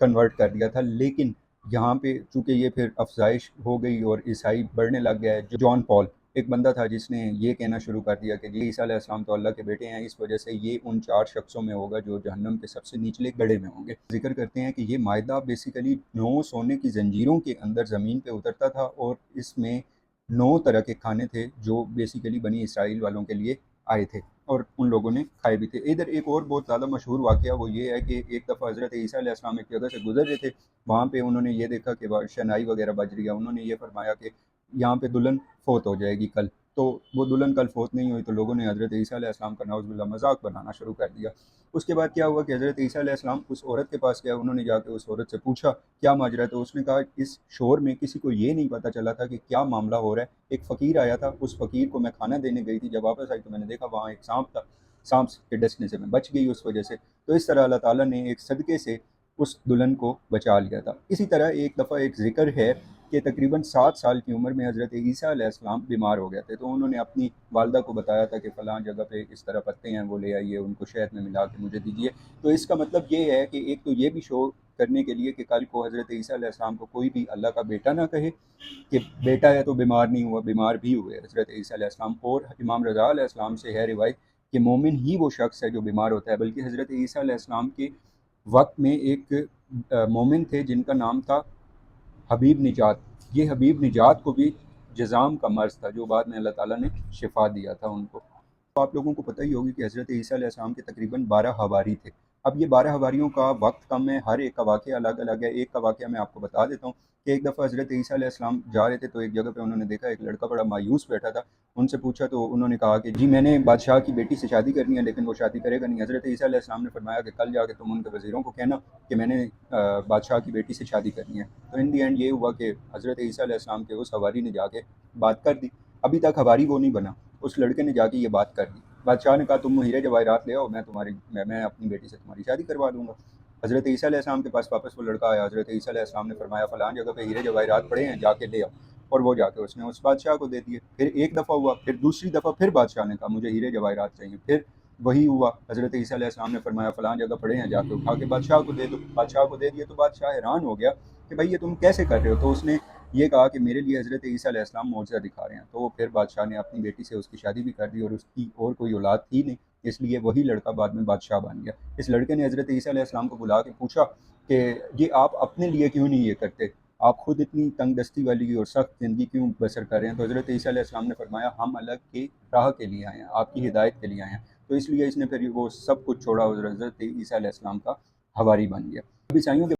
Convert کر دیا تھا، لیکن یہاں پہ چونکہ یہ پھر افزائش ہو گئی اور عیسائی بڑھنے لگ گیا ہے۔ جان پال ایک بندہ تھا جس نے یہ کہنا شروع کر دیا کہ عیسیٰ علیہ السلام تو اللہ کے بیٹے ہیں، اس وجہ سے یہ ان 4 شخصوں میں ہوگا جو جہنم کے سب سے نچلے گڑھے میں ہوں گے۔ ذکر کرتے ہیں کہ یہ مائدہ بیسیکلی 9 سونے کی زنجیروں کے اندر زمین پہ اترتا تھا، اور اس میں 9 طرح کے کھانے تھے جو بیسیکلی بنی اسرائیل والوں کے لیے آئے تھے اور ان لوگوں نے کھائے بھی تھے۔ ادھر ایک اور بہت زیادہ مشہور واقعہ وہ یہ ہے کہ ایک دفعہ حضرت عیسیٰ علیہ السلام ایک جگہ سے گزر رہے تھے، وہاں پہ انہوں نے یہ دیکھا کہ شنائی وغیرہ بج رہی ہے، انہوں نے یہ فرمایا کہ یہاں پہ دلہن فوت ہو جائے گی کل، تو وہ دلہن کل فوت نہیں ہوئی، تو لوگوں نے حضرت عیسیٰ علیہ السلام کا نعوذ باللہ مذاق بنانا شروع کر دیا۔ اس کے بعد کیا ہوا کہ حضرت عیسیٰ علیہ السلام اس عورت کے پاس گیا، انہوں نے جا کے اس عورت سے پوچھا کیا ماجرا ہے، تو اس نے کہا اس شور میں کسی کو یہ نہیں پتہ چلا تھا کہ کیا معاملہ ہو رہا ہے، ایک فقیر آیا تھا، اس فقیر کو میں کھانا دینے گئی تھی، جب واپس آئی تو میں نے دیکھا وہاں ایک سانپ تھا، سانپ کے ڈسنے سے میں بچ گئی اس وجہ سے۔ تو اس طرح اللہ تعالیٰ نے ایک صدقے سے اس دلہن کو بچا لیا تھا۔ اسی طرح ایک دفعہ ایک ذکر ہے کہ تقریباً 7 سال کی عمر میں حضرت عیسیٰ علیہ السلام بیمار ہو گئے تھے، تو انہوں نے اپنی والدہ کو بتایا تھا کہ فلاں جگہ پہ اس طرح پتے ہیں وہ لے آئیے، ان کو شہد میں ملا کے مجھے دیجیے۔ تو اس کا مطلب یہ ہے کہ ایک تو یہ بھی شو کرنے کے لیے کہ کل کو حضرت عیسیٰ علیہ السلام کو کوئی بھی اللہ کا بیٹا نہ کہے کہ بیٹا ہے تو بیمار نہیں ہوا، بیمار بھی ہوئے حضرت عیسیٰ علیہ السلام۔ اور امام رضا علیہ السلام سے ہے روایت کہ مومن ہی وہ شخص ہے جو بیمار ہوتا ہے، بلکہ حضرت عیسیٰ علیہ السلام کے وقت میں ایک مومن تھے جن کا نام تھا حبیب نجات۔ یہ حبیب نجات کو بھی جزام کا مرض تھا جو بعد میں اللہ تعالیٰ نے شفا دیا تھا ان کو۔ تو آپ لوگوں کو پتہ ہی ہوگی کہ حضرت عیسیٰ علیہ السلام کے تقریباً 12 حواری تھے۔ اب یہ 12 حواریوں کا وقت کم ہے، ہر ایک کا واقعہ الگ الگ ہے۔ ایک کا واقعہ میں آپ کو بتا دیتا ہوں کہ ایک دفعہ حضرت عیسیٰ علیہ السلام جا رہے تھے، تو ایک جگہ پہ انہوں نے دیکھا ایک لڑکا بڑا مایوس بیٹھا تھا، ان سے پوچھا تو انہوں نے کہا کہ جی میں نے بادشاہ کی بیٹی سے شادی کرنی ہے لیکن وہ شادی کرے گا نہیں۔ حضرت عیسیٰ علیہ السلام نے فرمایا کہ کل جا کے تم ان کے وزیروں کو کہنا کہ میں نے بادشاہ کی بیٹی سے شادی کرنی ہے۔ تو ان دی اینڈ یہ ہوا کہ حضرت عیسیٰ علیہ السلام کے اس حواری نے جا کے بات کر دی، ابھی تک حواری وہ نہیں بنا، اس لڑکے نے جا کے یہ بات کر دی۔ بادشاہ نے کہا تم ہیرے جواہرات لے آؤ، میں اپنی بیٹی سے تمہاری شادی کروا دوں گا۔ حضرت عیسیٰ علیہ السلام کے پاس واپس وہ لڑکا آیا، حضرت عیسیٰ علیہ السلام نے فرمایا فلاں جگہ پہ ہیرے جواہرات پڑے ہیں، جا کے لے آؤ، اور وہ جا کے اس نے اس بادشاہ کو دے دیے۔ پھر ایک دفعہ ہوا، پھر دوسری دفعہ پھر بادشاہ نے کہا مجھے ہیرے جواہرات چاہیے، پھر وہی ہوا، حضرت عیسیٰ علیہ السلام نے فرمایا فلاں جگہ پڑے ہیں، جا کے اٹھا کے بادشاہ کو دے دو۔ بادشاہ کو دے دیے تو بادشاہ حیران ہو گیا کہ بھائی یہ تم کیسے کر رہے ہو؟ تو اس نے یہ کہا کہ میرے لیے حضرت عیسیٰ علیہ السلام معجزہ دکھا رہے ہیں۔ تو پھر بادشاہ نے اپنی بیٹی سے اس کی شادی بھی کر دی، اور اس کی اور کوئی اولاد تھی نہیں، اس لیے وہی لڑکا بعد میں بادشاہ بن گیا۔ اس لڑکے نے حضرت عیسیٰ علیہ السلام کو بلا کے پوچھا کہ یہ آپ اپنے لیے کیوں نہیں یہ کرتے، آپ خود اتنی تنگ دستی والی اور سخت زندگی کیوں بسر کر رہے ہیں؟ تو حضرت عیسیٰ علیہ السلام نے فرمایا ہم اللہ کی راہ کے لیے آئے ہیں، آپ کی ہدایت کے لیے آئے ہیں۔ تو اس لیے اس نے پھر وہ سب کچھ چھوڑا اور حضرت عیسیٰ علیہ السلام کا حواری بن گیا۔ اب عیسائیوں کے